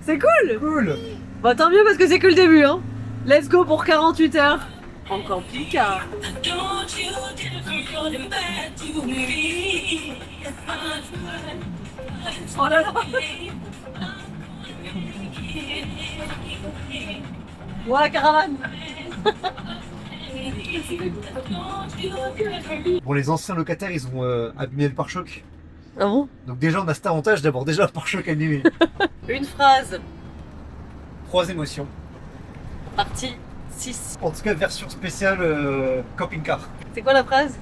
C'est cool. Cool. Bah tant mieux parce que c'est que le début hein. Let's go pour 48 heures en camping-car. Oh là là. Voilà la caravane. Bon, les anciens locataires, ils ont abîmé le pare-choc. Ah bon? Donc déjà, on a cet avantage d'avoir déjà le pare-choc abîmé. Une phrase. 3 émotions. Partie 6. En tout cas, version spéciale camping-car. C'est quoi la phrase?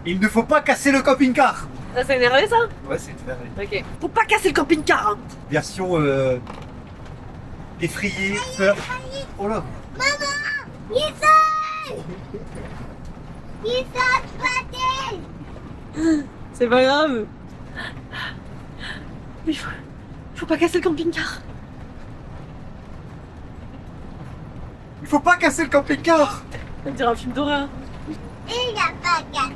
Il ne faut pas casser le camping-car. Ça s'est énervé ça? Ouais, c'est énervé. Ok. Faut pas casser le camping-car hein. Version effrayée, peur. Oh là. C'est pas grave. Mais faut pas casser le camping-car. Il faut pas casser le camping-car. On dirait un film d'horreur. Il n'a pas cassé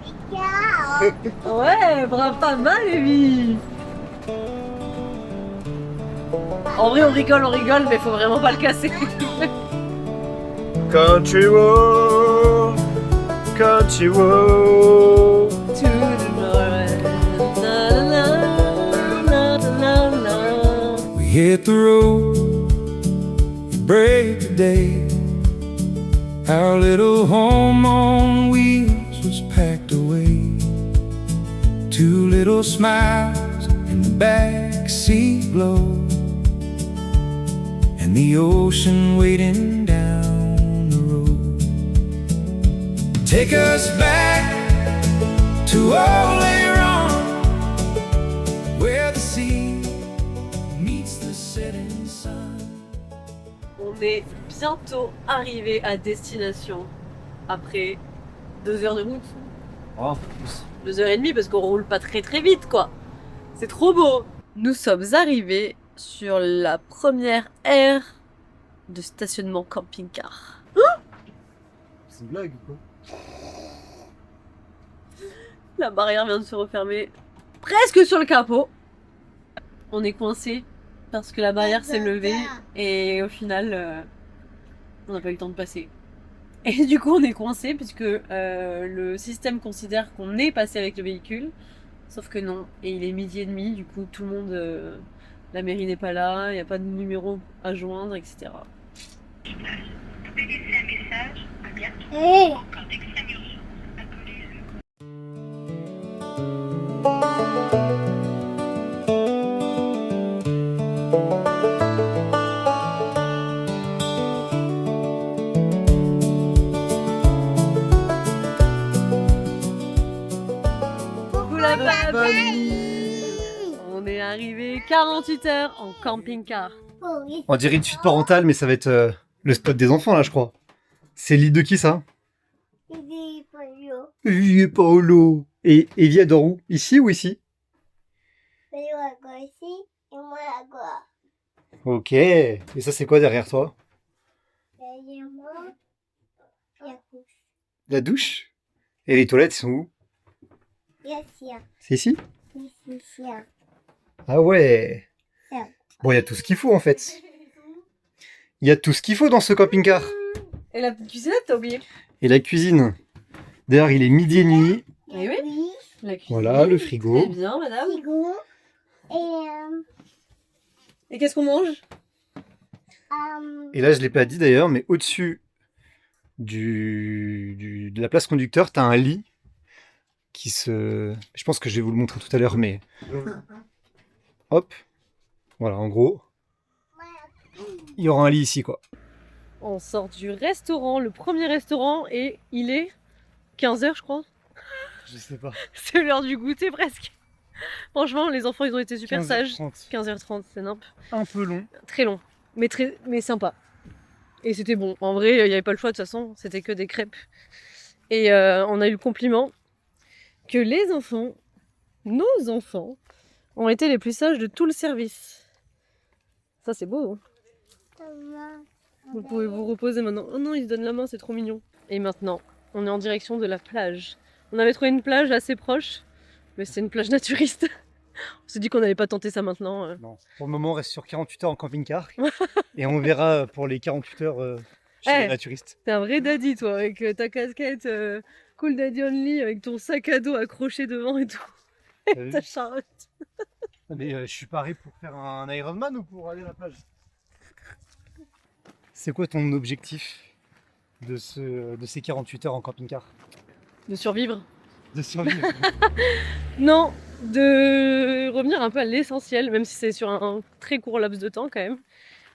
le car. Ouais, bravo, pas mal, Evie. En vrai, on rigole, mais faut vraiment pas le casser. Country road, country road. To the north. Na, na, na, na, na. We hit the road, break the day. Our little home on wheels was packed away. 2 little smiles in the backseat glow, and the ocean waiting down the road. Take us back to Oléron, where the sea meets the setting sun. On est bientôt arrivé à destination après 2 heures de route. Oh, 2 heures et demie parce qu'on roule pas très vite quoi. C'est trop beau. Nous sommes arrivés sur la première aire de stationnement camping-car. c'est une blague ou quoi? La barrière vient de se refermer presque sur le capot. On est coincé parce que la barrière s'est levée et au final on n'a pas eu le temps de passer. Et du coup on est coincé puisque le système considère qu'on est passé avec le véhicule. Sauf que non, et il est 12h30, du coup tout le monde, la mairie n'est pas là, il n'y a pas de numéro à joindre, etc. Hey. Coucou la famille. On est arrivé 48 heures en camping-car. On dirait une suite parentale, mais ça va être le spot des enfants là, je crois. C'est le lit de qui ça? Evie et Paolo. Et Evie elle dort où? Ici ou ici? Ok. Et ça c'est quoi derrière toi? La douche? Et les toilettes sont où? C'est ici? Ah ouais. Bon, il y a tout ce qu'il faut en fait. Il y a tout ce qu'il faut dans ce camping-car. Et la petite cuisinette, t'as oublié? Et la cuisine. D'ailleurs, il est 12h30. Eh oui, la cuisine. Voilà, le frigo. Très bien, madame. Et qu'est-ce qu'on mange? Et là, je l'ai pas dit d'ailleurs, mais au-dessus de la place conducteur, t'as un lit qui se... Je pense que je vais vous le montrer tout à l'heure, mais... Hop. Voilà, en gros. Il y aura un lit ici, quoi. On sort du restaurant, le premier restaurant, et il est 15h, je crois. Je sais pas. C'est l'heure du goûter presque. Franchement, les enfants, ils ont été super sages. 15h30. 15h30, c'est nimp. Un peu long. Très long, mais sympa. Et c'était bon. En vrai, il n'y avait pas le choix de toute façon, c'était que des crêpes. Et on a eu le compliment que les enfants, nos enfants, ont été les plus sages de tout le service. Ça, c'est beau. Hein. Vous pouvez vous reposer maintenant. Oh non, ils se donnent la main, c'est trop mignon. Et maintenant, on est en direction de la plage. On avait trouvé une plage assez proche, mais c'est une plage naturiste. On s'est dit qu'on n'allait pas tenter ça maintenant. Non. Pour le moment, on reste sur 48 heures en camping-car. Et on verra pour les 48 heures chez les naturistes. T'es un vrai daddy, toi, avec ta casquette Cool Daddy Only, avec ton sac à dos accroché devant et tout. T'as vu Ta charrette. Mais je suis paré pour faire un Ironman ou pour aller à la plage? C'est quoi ton objectif de ces 48 heures en camping-car? De survivre. De survivre. Non, de revenir un peu à l'essentiel, même si c'est sur un très court laps de temps quand même.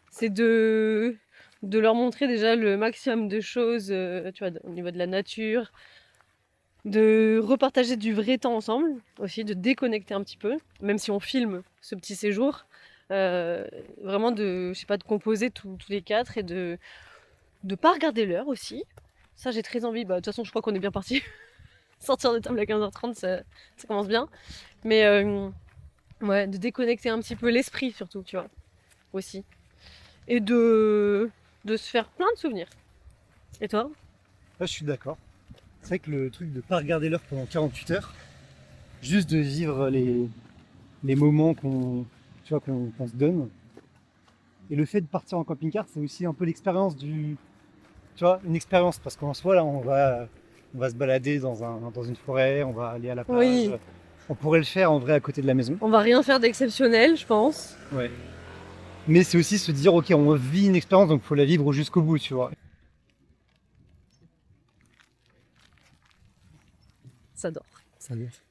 C'est de leur montrer déjà le maximum de choses, tu vois, au niveau de la nature, de repartager du vrai temps ensemble, aussi de déconnecter un petit peu, même si on filme ce petit séjour, vraiment de, je sais pas, de composer tous les quatre et de pas regarder l'heure aussi. Ça j'ai très envie, bah de toute façon je crois qu'on est bien parti. Sortir de table à 15h30, ça commence bien. Mais ouais, de déconnecter un petit peu l'esprit surtout, tu vois, aussi. Et de se faire plein de souvenirs. Et toi? Là, je suis d'accord. C'est vrai que le truc de pas regarder l'heure pendant 48 heures, juste de vivre les moments qu'on se donne. Et le fait de partir en camping-car, c'est aussi un peu l'expérience tu vois, une expérience, parce qu'en soi, là, on va se balader dans une forêt, on va aller à la plage. Oui. On pourrait le faire en vrai à côté de la maison. On va rien faire d'exceptionnel, je pense. Ouais. Mais c'est aussi se dire, ok, on vit une expérience, donc il faut la vivre jusqu'au bout, tu vois. Ça dort. Ça y est.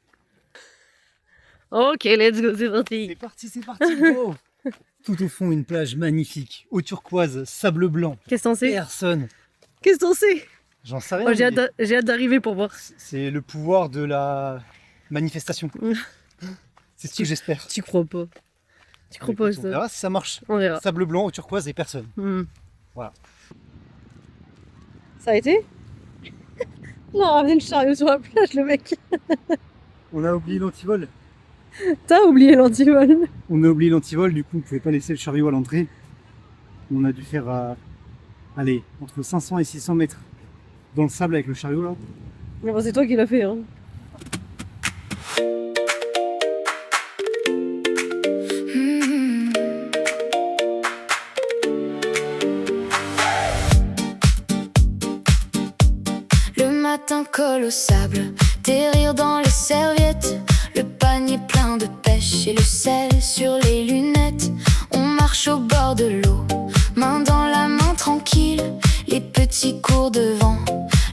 Ok, let's go, c'est parti. C'est parti, go. Tout au fond, une plage magnifique, eau turquoise, sable blanc, Qu'est-ce que t'en sais? personne. Qu'est-ce que t'en sais? J'en sais rien. Oh, j'ai mais hâte d'arriver pour voir. c'est le pouvoir de la manifestation. C'est ce que j'espère. Tu crois pas? Tu crois pas On ça? verra si ça marche. On verra. Sable blanc, eau turquoise et personne. Voilà. Ça a été? On a ramené le chariot sur la plage, le mec. On a oublié l'antivol. T'as oublié l'antivol. On a oublié l'antivol, du coup on pouvait pas laisser le chariot à l'entrée. On a dû faire allez, entre 500 et 600 mètres dans le sable avec le chariot là. Bon, c'est toi qui l'as fait, hein. Le matin colle au sable, des rires dans les serviettes, le panier plein de pêche et le sel sur les lunettes. On marche au bord de l'eau, main dans la main tranquille, les petits cours de vent,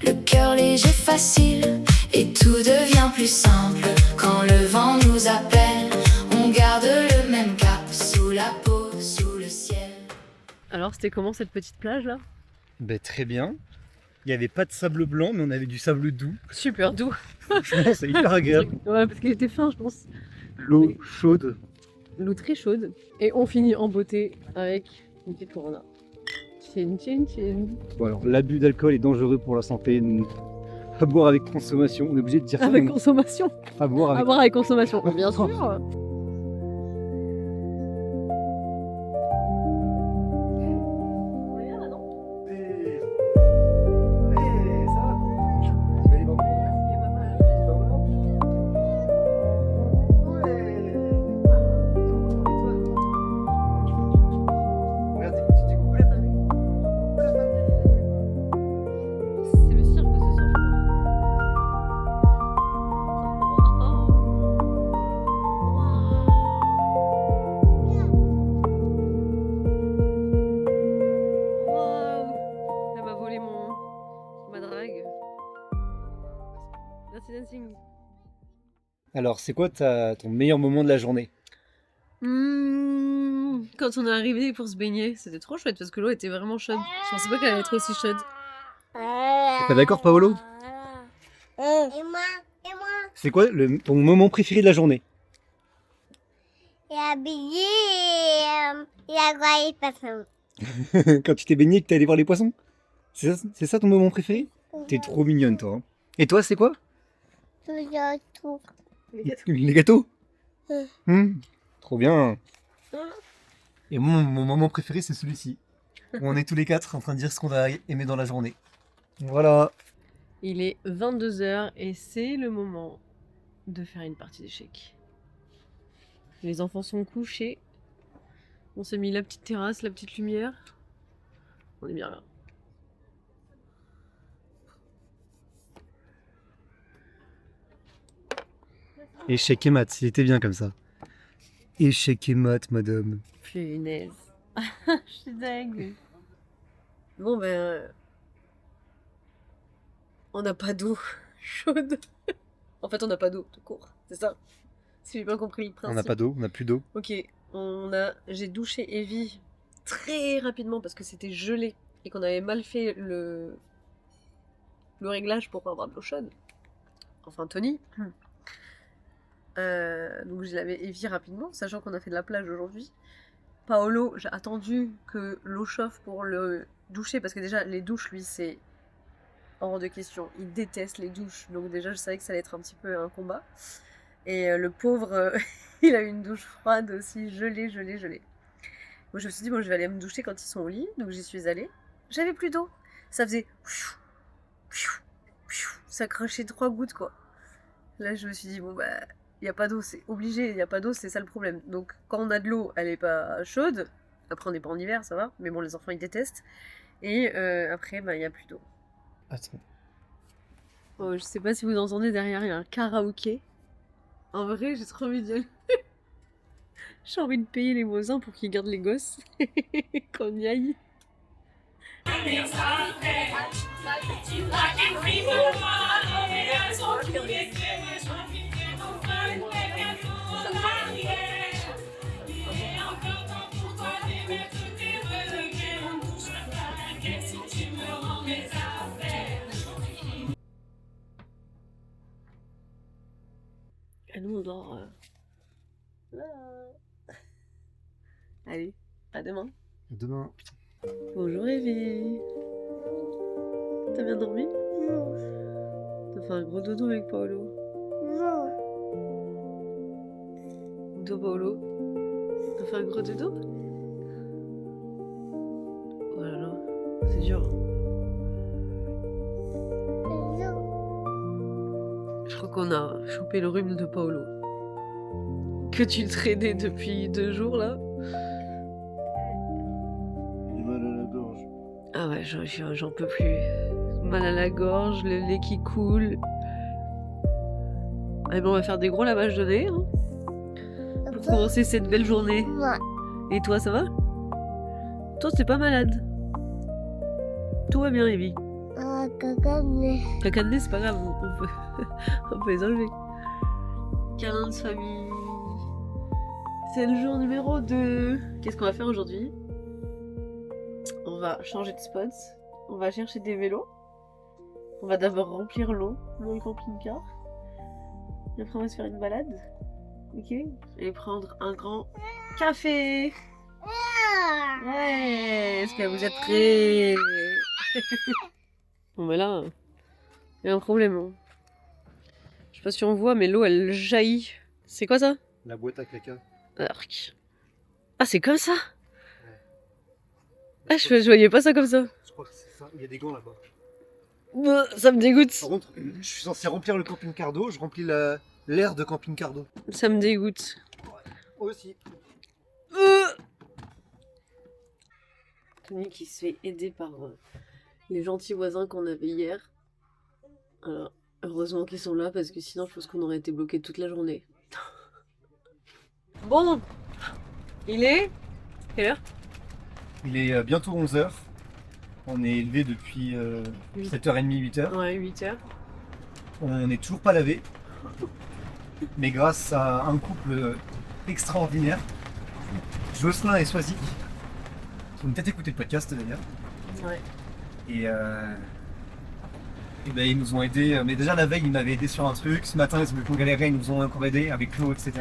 le cœur léger facile. Et tout devient plus simple quand le vent nous appelle. On garde le même cap sous la peau, sous le ciel. Alors, c'était comment cette petite plage là? Ben, très bien. Il n'y avait pas de sable blanc, mais on avait du sable doux. Super doux. Franchement, c'est hyper agréable. Ouais, parce qu'il était fin, je pense. L'eau chaude. L'eau très chaude. Et on finit en beauté avec une petite Corona. Chin, chin, chin. Bon, alors, l'abus d'alcool est dangereux pour la santé. À boire avec consommation. On est obligé de dire ça. Avec donc, consommation. à boire À avec. boire avec consommation. Bien sûr. C'est le cirque ce soir, Waouh. Elle m'a volé ma drague. Merci dancing. Alors, c'est quoi ton meilleur moment de la journée? Quand on est arrivé pour se baigner, c'était trop chouette parce que l'eau était vraiment chaude. Je pensais pas qu'elle allait être aussi chaude. T'es pas d'accord, Paolo? Et moi, C'est quoi ton moment préféré de la journée? il a habillé, il a croyé personne. Quand tu t'es baigné et que t'es allé voir les poissons? C'est ça ton moment préféré? T'es trop mignonne, toi. Hein. Et toi, c'est quoi? Toujours tout. Les gâteaux? Mm. Trop bien. Et mon moment préféré, c'est celui-ci. Où on est tous les quatre en train de dire ce qu'on a aimé dans la journée. Voilà. Il est 22h et c'est le moment de faire une partie d'échecs. Les enfants sont couchés. On s'est mis la petite terrasse, la petite lumière. On est bien là. Échec et mat, il était bien comme ça. Échec et mat, madame. Punaise. Je suis dingue. Bon ben... on n'a pas d'eau chaude. En fait, on n'a pas d'eau, tout court. C'est ça. Si j'ai bien compris le principe. On n'a pas d'eau, on n'a plus d'eau. Ok, j'ai douché Evie très rapidement parce que c'était gelé et qu'on avait mal fait le réglage pour avoir de l'eau chaude. Enfin, Tony. Donc j'ai lavé Evie rapidement, sachant qu'on a fait de la plage aujourd'hui. Paolo, j'ai attendu que l'eau chauffe pour le doucher parce que déjà les douches, lui, c'est hors de question. Il déteste les douches, donc déjà je savais que ça allait être un petit peu un combat. Et le pauvre, il a eu une douche froide aussi, gelée. Moi je me suis dit, bon, je vais aller me doucher quand ils sont au lit, donc j'y suis allée. J'avais plus d'eau, ça faisait... ça crachait 3 gouttes, quoi. Là je me suis dit, bon bah, il n'y a pas d'eau, c'est obligé, il n'y a pas d'eau, c'est ça le problème. Donc quand on a de l'eau, elle est pas chaude, après on n'est pas en hiver, ça va, mais bon, les enfants ils détestent. Et après, bah, il n'y a plus d'eau. Attends. Oh, je sais pas si vous entendez derrière, il y a un karaoké. En vrai, j'ai trop envie d'y aller. J'ai envie de payer les voisins pour qu'ils gardent les gosses. Qu'on y aille. Et nous on dort là. Allez, à demain. Demain. Bonjour Evie. T'as bien dormi? Non. T'as fait un gros dodo avec Paolo. Non. Toi Paolo, t'as fait un gros dodo? Oh là là, c'est dur. Je crois qu'on a chopé le rhume de Paolo. Que tu traînais depuis 2 jours là. J'ai mal à la gorge. Ah ouais, j'en peux plus. Mal à la gorge, le lait qui coule. Allez, bon, on va faire des gros lavages de nez hein, pour commencer cette belle journée. Ouais. Et toi, ça va? Toi, t'es pas malade? Tout va bien, Evie. Ah, caca de nez. Caca de nez, c'est pas grave, on peut les enlever. Câlin de famille. C'est le jour numéro 2. Qu'est-ce qu'on va faire aujourd'hui? On va changer de spot. On va chercher des vélos. On va d'abord remplir l'eau dans le camping-car. Et après, on va se faire une balade. Ok? Et prendre un grand café. Ouais! Est-ce que vous êtes prêts? Bon, bah là, il y a un problème. Hein. Je sais pas si on voit, mais l'eau elle jaillit. C'est quoi ça? La boîte à caca. Arc. Ah, c'est comme ça? Ah, je voyais pas ça comme ça. Je crois que c'est ça. Il y a des gants là-bas. Ça me dégoûte. Par contre, je suis censé remplir le camping-car d'eau, je remplis l'air de camping-car d'eau. Ça me dégoûte. Aussi. Tony qui se fait aider par les gentils voisins qu'on avait hier. Alors, heureusement qu'ils sont là parce que sinon je pense qu'on aurait été bloqués toute la journée. Bon, il est... Quelle heure? Il est bientôt 11h. On est élevé depuis 7h30, 8h. Ouais, 8h. On n'est toujours pas lavé. Mais grâce à un couple extraordinaire, Jocelyn et Swazik, qui ont peut-être écouté le podcast d'ailleurs. Ouais. Et ben, ils nous ont aidés. Mais déjà la veille, ils m'avaient aidé sur un truc. Ce matin, ils ont galéré, ils nous ont encore aidé avec l'eau, etc.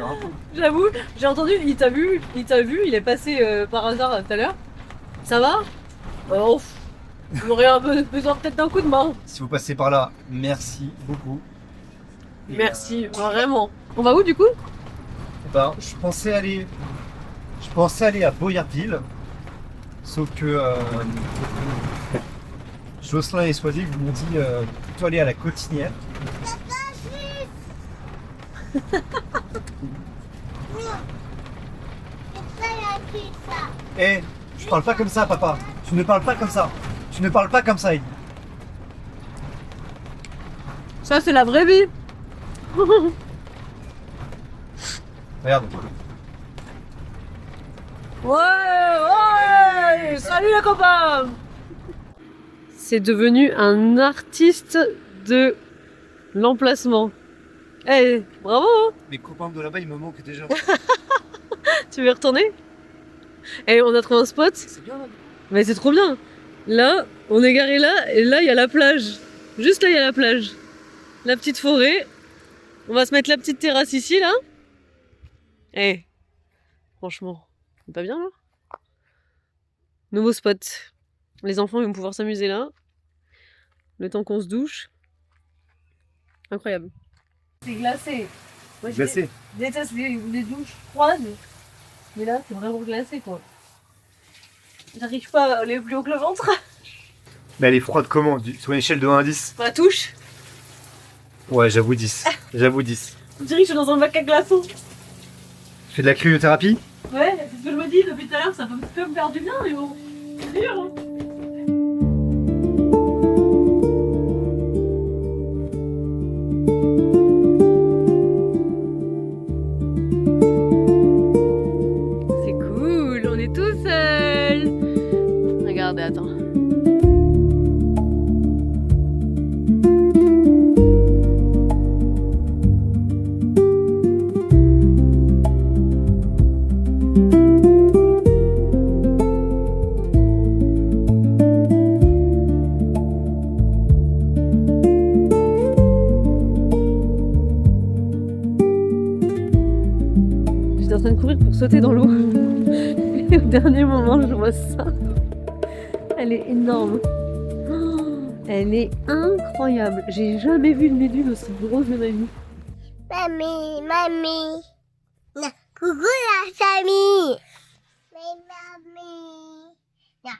J'avoue, j'ai entendu, il t'a vu, il est passé par hasard tout à l'heure. Ça va? On aurait un peu besoin peut-être d'un coup de main. Si vous passez par là, merci beaucoup. Et, Merci, vraiment. On va où du coup? Ben, je pensais aller à Boyardville, sauf que Jocelyn et Swazik m'ont dit plutôt aller à la Cotinière. qui ça? Eh, je parle pas comme ça, papa. Tu ne parles pas comme ça. Tu ne parles pas comme ça, Heidi. Ça, c'est la vraie vie. Regarde. Ouais, salut les copains. C'est devenu un artiste de l'emplacement. Eh, bravo hein. Mes copains de là-bas, ils me manquent déjà. Tu veux y retourner? Eh, on a trouvé un spot. C'est bien là. Mais c'est trop bien. Là, on est garé là, et là, il y a la plage. Juste là, il y a la plage. La petite forêt. On va se mettre la petite terrasse ici, là. Eh, franchement, c'est pas bien, là? Nouveau spot. Les enfants vont pouvoir s'amuser là. Le temps qu'on se douche. Incroyable. C'est glacé. Moi, Glacé. je déteste les douches froides. Mais là, c'est vraiment glacé, quoi. J'arrive pas à aller plus haut que le ventre. Mais elle est froide comment? Sur une échelle de 1 à 10? Ma touche. Ouais, j'avoue 10. J'avoue 10. On dirait que je suis dans un bac à glaçons. Tu fais de la cryothérapie? Ouais, c'est ce que je me dis depuis tout à l'heure, ça peut me faire du bien, mais bon. C'est dur, hein. C'est cool, on est tout seuls. Regardez, attends. J'étais en train de courir pour sauter dans l'eau. Et au dernier moment, je vois ça. Elle est énorme. Oh, elle est incroyable. J'ai jamais vu une méduse aussi grosse de ma vie. Mamie, mamie. Non, coucou la famille. Mais mamie. Non,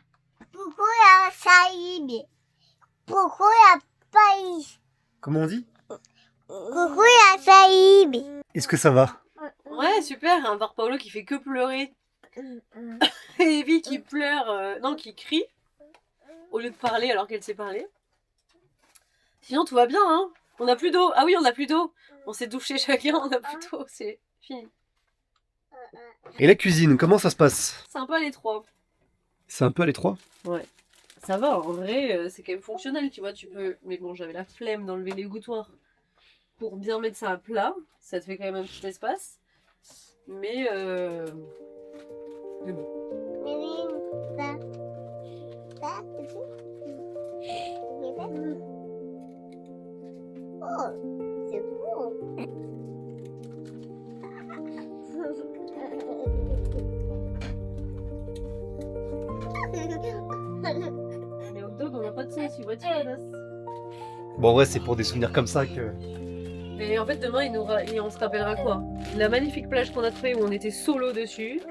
coucou la famille. Coucou la pays. Comment on dit? Coucou la famille. Est-ce que ça va? Ouais, super. Un bar Paolo qui fait que pleurer. Et Evie qui pleure, non, qui crie. Au lieu de parler alors qu'elle sait parler. Sinon, tout va bien, hein. On n'a plus d'eau. Ah oui, on n'a plus d'eau. On s'est douché chacun, on n'a plus d'eau. C'est fini. Et la cuisine, comment ça se passe? Sympa les trois. C'est un peu à l'étroit? Ouais. Ça va, en vrai, c'est quand même fonctionnel, tu vois. Tu peux. Mais bon, j'avais la flemme d'enlever les gouttoirs pour bien mettre ça à plat. Ça te fait quand même un petit espace. Mais bon. Oh, c'est beau. Les hot dogs, on n'a pas de sauce, tu vois, Tiradas. Bon, ouais, c'est pour des souvenirs comme ça que. Mais en fait, demain, on se rappellera quoi? La magnifique plage qu'on a trouvée où on était solo dessus.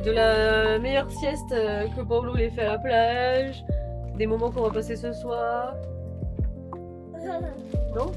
De la meilleure sieste que Paolo les fait à la plage. Des moments qu'on va passer ce soir. Non?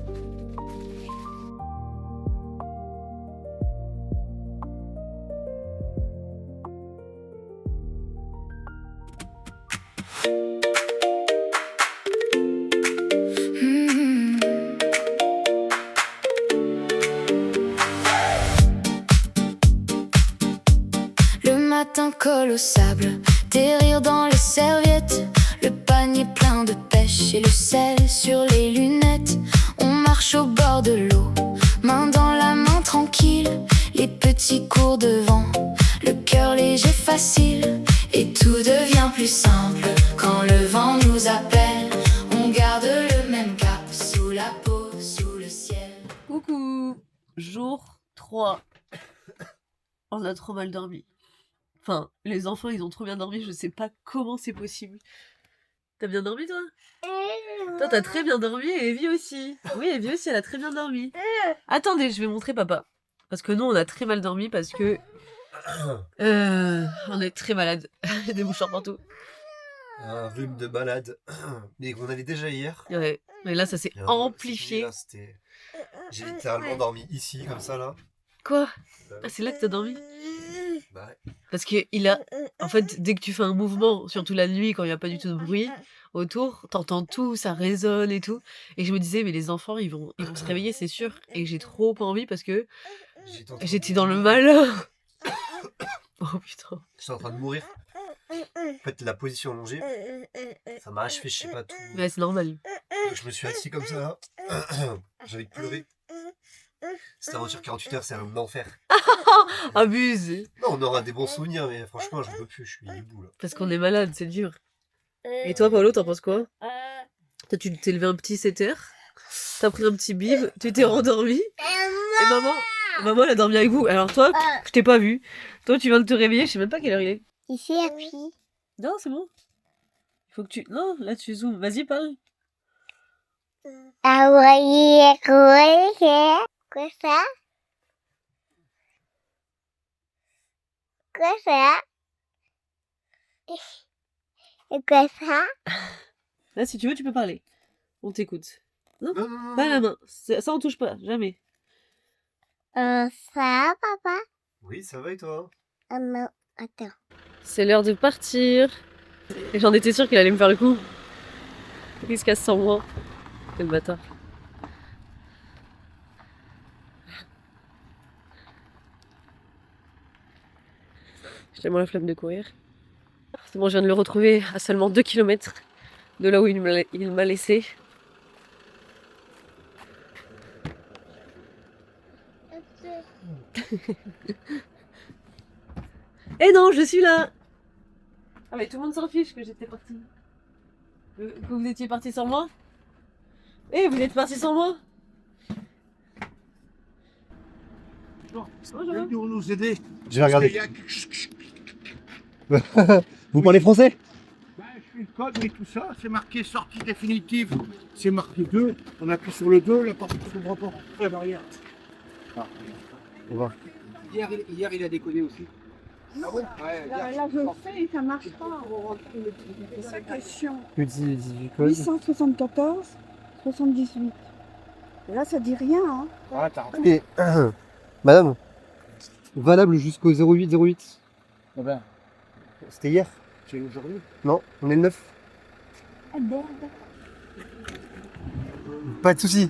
Le matin colle au sable, des rires dans les serviettes, le panier plein de pêche et le sel sur les lunettes. On marche au bord de l'eau, main dans la main tranquille, les petits cours devant, le cœur léger facile, et tout devient plus simple quand le vent nous appelle. On garde le même cap sous la peau, sous le ciel. Coucou! Jour 3. On a trop mal dormi. Enfin, les enfants, ils ont trop bien dormi, je sais pas comment c'est possible. T'as bien dormi, toi? Toi, t'as très bien dormi et Evie aussi. Oui, Evie aussi, elle a très bien dormi. Attendez, je vais montrer papa. Parce que nous, on a très mal dormi parce que... on est très malade. Il y a des mouchoirs partout. Un rhume de malade. Mais qu'on avait déjà hier. Ouais, mais là, ça s'est amplifié. Là, j'ai littéralement dormi ici, comme ça, là. Quoi? Ah, c'est là que t'as dormi? Bah ouais. Parce que en fait, dès que tu fais un mouvement, surtout la nuit, quand il n'y a pas du tout de bruit autour, t'entends tout, ça résonne et tout. Et je me disais, mais les enfants, ils vont se réveiller, c'est sûr. Et j'ai trop pas envie parce que j'étais dans le malheur. Oh putain. J'étais en train de mourir. En fait, la position allongée, ça m'a achevé, je sais pas tout. Ouais, c'est normal. Donc, je me suis assis comme ça, là. J'ai envie de pleurer. Cette aventure 48 heures, c'est un enfer. Abuse. Non, on aura des bons souvenirs, mais franchement, je peux plus, je suis debout là. Parce qu'on est malade, c'est dur. Et toi, Paolo, t'en penses quoi? Toi, tu t'es levé un petit 7h, t'as pris un petit bib, tu t'es rendormi. Et maman, elle a dormi avec vous. Alors toi, je t'ai pas vu. Toi, tu viens de te réveiller, je sais même pas quelle heure il est. Ici, appui. Non, c'est bon. Il faut que tu... Non, là, tu zoomes. Vas-y, parle. Ah ouais, quoi ça? Quoi ça? Et quoi ça? Là, si tu veux, tu peux parler. On t'écoute. Non, non, non. Pas la main. Ça, on touche pas. Jamais. Ça, papa? Oui, ça va et toi? Ah non, attends. C'est l'heure de partir. Et j'en étais sûre qu'il allait me faire le coup. Il se casse sans moi. Quel bâtard. J'ai tellement la flemme de courir. C'est bon, je viens de le retrouver à seulement 2 km de là où il m'a laissé. Eh non, je suis là! Ah mais tout le monde s'en fiche que j'étais partie. Que vous étiez parti sans moi? Eh, vous êtes parti sans moi? Bon, pour nous aider. Je vais regarder. Parce qu'il y a- Vous parlez français? Ben, je suis le code, mais tout ça, c'est marqué sortie définitive. C'est marqué 2. On appuie sur le 2, la porte ne s'ouvre pas. La barrière. Ah. On va. Hier, il a déconné aussi. Ah bon? Ouais, Là, je le fais et ça marche pas. C'est sa question. Petit code. 874, 78. Et là, ça dit rien. Hein. Ah, t'as Et, madame, valable jusqu'au 0808. Ah ben, C'était hier? c'est aujourd'hui. Non, on est le 9. Ah merde. Pas de soucis.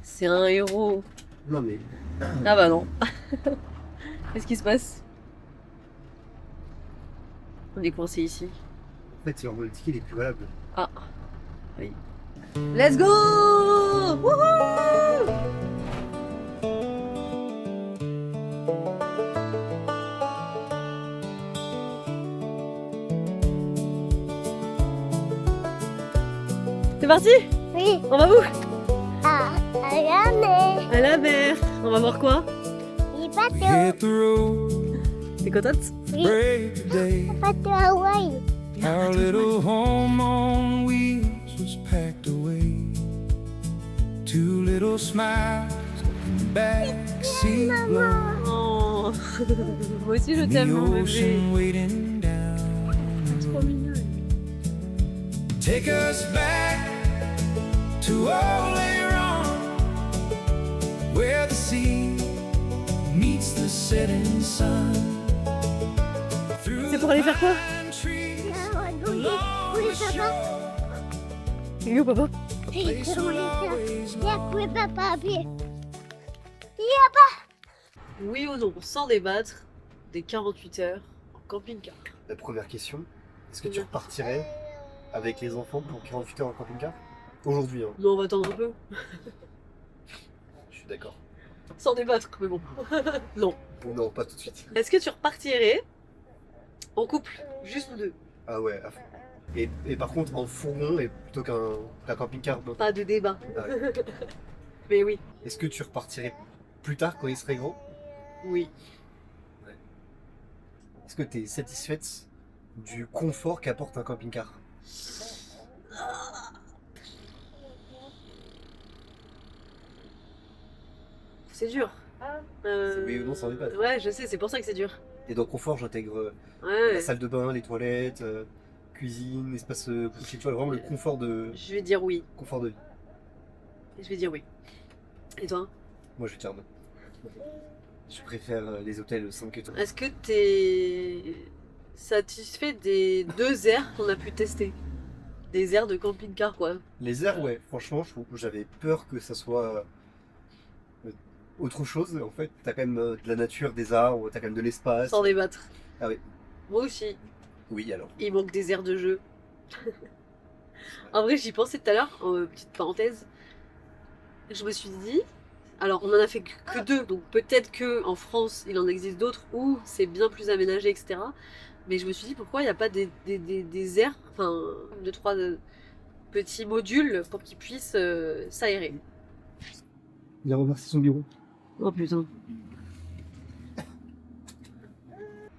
C'est un héros. Non mais, Ah bah non. Qu'est-ce qui se passe? On est coincé ici. en fait, c'est le ticket, il est plus valable. Ah. Oui. Let's go! Wouhou! C'est parti? Oui. On va où? Ah, regardez. À la mer. On va voir quoi? Il est pas We tout. hit the road, T'es contente? break the day. Pas tout Hawaï. Our little home on wheels was packed away. Two little smiles in the backseat blow. Oh. Moi aussi je The t'aime mon bébé. ocean waiting down. Trop mignon. Take us back to old Leron, where the sea meets the setting sun. C'est pour aller faire quoi? Oui, papa. Il est où papa? Il y a quoi, papa, à pied? Oui ou non, sans débattre, des 48 heures en camping-car. La première question, est-ce que tu repartirais avec les enfants pour 48 heures en camping-car? Aujourd'hui, hein. Non, on va attendre un peu. Je suis d'accord. Sans débattre, mais bon. Non. Bon, non, pas tout de suite. Est-ce que tu repartirais en couple? Juste nous deux. Ah ouais, à fond. Et par contre, en fourgon, et plutôt qu'un camping-car. Non. Pas de débat. Ah ouais. Mais oui. Est-ce que tu repartirais plus tard quand il serait gros? Oui. Est-ce que tu es satisfaite du confort qu'apporte un camping-car? C'est dur. Oui ou non, sans débat. Ouais, je sais, c'est pour ça que c'est dur. Et dans confort, j'intègre Ouais. la salle de bain, les toilettes, cuisine, espace couché, tu vois, vraiment le confort de Je vais dire oui. vie. Je vais dire oui. Et toi? Moi, je vais dire non. Je préfère les hôtels 5 étoiles. Est-ce que t'es satisfait des 2 aires qu'on a pu tester? Des aires de camping-car, quoi. Les airs, ouais, franchement, je trouve que j'avais peur que ça soit autre chose. En fait, t'as quand même de la nature, des arbres, t'as quand même de l'espace. Sans débattre. Ah oui. Moi aussi. Oui, alors. Il manque des aires de jeu. En vrai, j'y pensais tout à l'heure, petite parenthèse. Je me suis dit, alors on en a fait que 2, donc peut-être que en France il en existe d'autres où c'est bien plus aménagé, etc. Mais je me suis dit pourquoi il n'y a pas des aires, enfin 2-3 petits modules pour qu'ils puissent s'aérer. Il a reversé son bureau. Oh putain.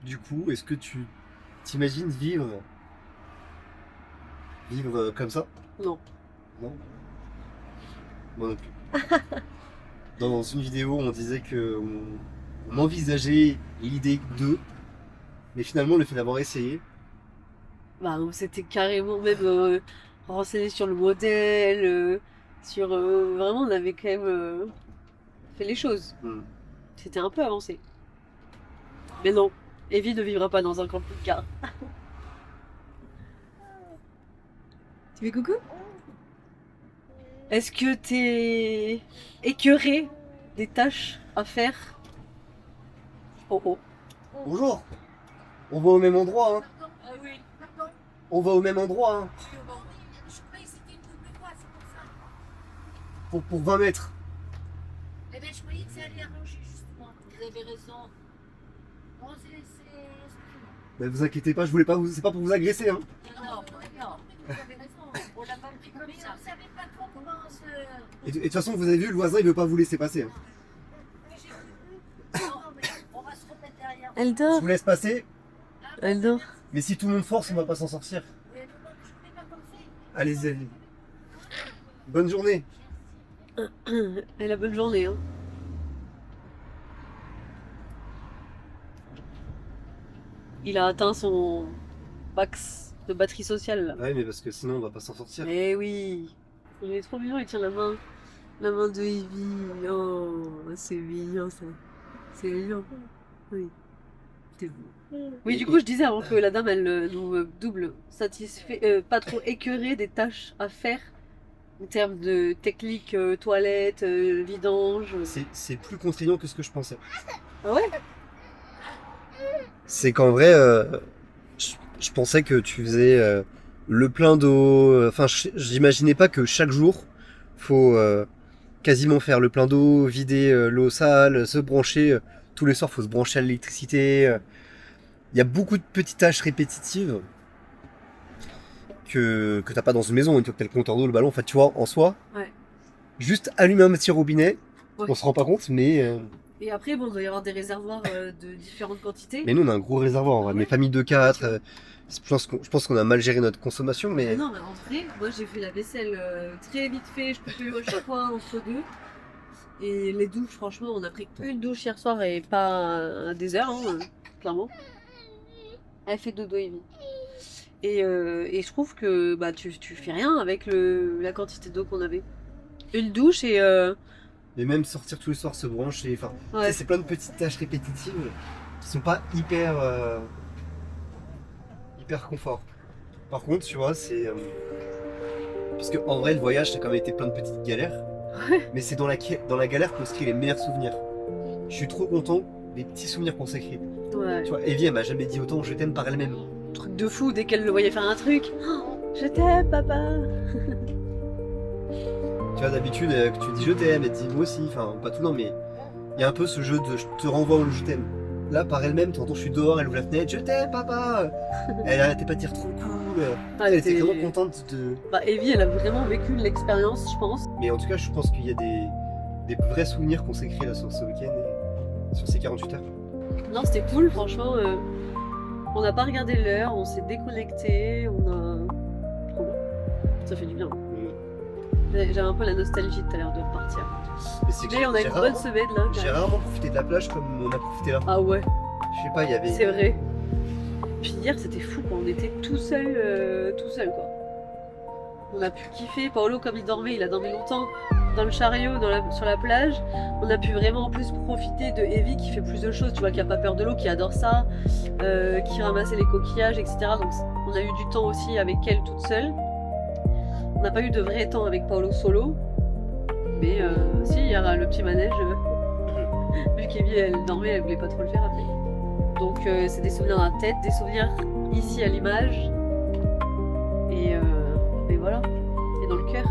Du coup, est-ce que tu t'imagines vivre comme ça? Non. Non. Moi non plus. Dans une vidéo, on disait que on envisageait l'idée de, mais finalement, le fait d'avoir essayé, Bah non, c'était carrément même renseigné sur le modèle, sur vraiment on avait quand même fait les choses. C'était un peu avancé. Mais non, Evie ne vivra pas dans un camping-car. Tu fais coucou? Est-ce que t'es écœuré des tâches à faire? Oh oh. bonjour, on va au même endroit, hein. Ah oui. On va au même endroit, hein. Pour 20 mètres. Eh bien, je croyais que ça allait arranger, justement. Vous avez raison. Bon, Mais vous inquiétez pas, je voulais pas vous, c'est pas pour vous agresser, hein. Non, vous avez raison. On l'a pas pris comme ça. Mais on savait pas trop comment se... Et de toute façon, vous avez vu, le voisin, il veut pas vous laisser passer, hein. Non, mais on va se remettre derrière. Elle Je dort. vous laisse passer, Elle dort. mais si tout le monde force, on va pas s'en sortir. Mais non, je ne fais pas comme ça. Allez-y, allez. Bonne journée. Elle a bonne journée, hein. Il a atteint son max de batterie sociale, là. Ouais, mais parce que sinon, on va pas s'en sortir. Eh oui. Il est trop mignon, il tient la main de Evie. Oh, c'est mignon ça. C'est mignon. Oui. C'est beau. Oui, du coup, je disais avant que la dame, elle nous double satisfait, pas trop écœurée des tâches à faire en termes de technique, toilette, vidange. C'est plus contraignant que ce que je pensais. Ah ouais? C'est qu'en vrai, je pensais que tu faisais le plein d'eau. Enfin, j'imaginais pas que chaque jour, faut quasiment faire le plein d'eau, vider l'eau sale, se brancher. Tous les soirs, faut se brancher à l'électricité. Il y a beaucoup de petites tâches répétitives que t'as pas dans une maison. Une fois que t'as le compteur d'eau, le ballon, en fait, tu vois, en soi, Ouais. juste allumer un petit robinet, Ouais. on se rend pas compte, mais Et après, bon, il doit y avoir des réservoirs de différentes quantités. nous, on a un gros réservoir. En vrai. Ah ouais. Mes familles de 4, je pense qu'on a mal géré notre consommation, mais Non, mais en vrai, moi j'ai fait la vaisselle très vite fait, je peux chaque fois entre deux. Et les douches, franchement, on a pris une douche hier soir et pas des heures, hein, clairement. Elle fait dodo, Evie. Et je trouve que bah, tu fais rien avec la quantité d'eau qu'on avait. Une douche et. mais même sortir tous les soirs, se brancher, enfin, tu Ouais. sais, c'est plein de petites tâches répétitives qui sont pas hyper confort. Par contre, tu vois, c'est parce que en vrai, le voyage, ça a quand même été plein de petites galères, mais c'est dans la galère qu'on se crée les meilleurs souvenirs. Je suis trop content des petits souvenirs qu'on s'est créés. Ouais. Tu vois, Evie, elle m'a jamais dit autant je t'aime par elle-même. Truc de fou, dès qu'elle le voyait faire un truc. Oh, je t'aime, papa. Tu vois, d'habitude, que tu dis je t'aime, elle te dit moi aussi, enfin, pas tout le temps, mais il y a un peu ce jeu de je te renvoie ou je t'aime. Là, par elle-même, tantôt je suis dehors, elle ouvre la fenêtre, je t'aime, papa. Elle arrêtait pas de dire trop cool. Ah, Elle était vraiment contente de. Bah, Evie, elle a vraiment vécu l'expérience, je pense. Mais en tout cas, je pense qu'il y a des vrais souvenirs qu'on s'est créés là sur ce week-end et sur ces 48 heures. Non, c'était cool, franchement. On n'a pas regardé l'heure, on s'est déconnecté, on a. Trop bien. Ça fait du bien. J'avais un peu la nostalgie tout à l'heure de repartir. Mais c'est que Mais on a une bonne semaine là. J'ai rarement profité de la plage comme on a profité là. Ah ouais, Je sais pas, il y avait. c'est vrai. Puis hier c'était fou quand on était tout seul quoi. On a pu kiffer. Paolo, comme il dormait, il a dormi longtemps. dans le chariot sur la plage, on a pu vraiment en plus profiter de Evie qui fait plus de choses, tu vois, qui a pas peur de l'eau, qui adore ça, qui ramassait les coquillages, etc. Donc on a eu du temps aussi avec elle toute seule. On n'a pas eu de vrai temps avec Paolo solo, mais si, il y a le petit manège, vu qu'Evie elle dormait, elle voulait pas trop le faire après. Donc c'est des souvenirs dans la tête, des souvenirs ici à l'image, et voilà, et dans le cœur.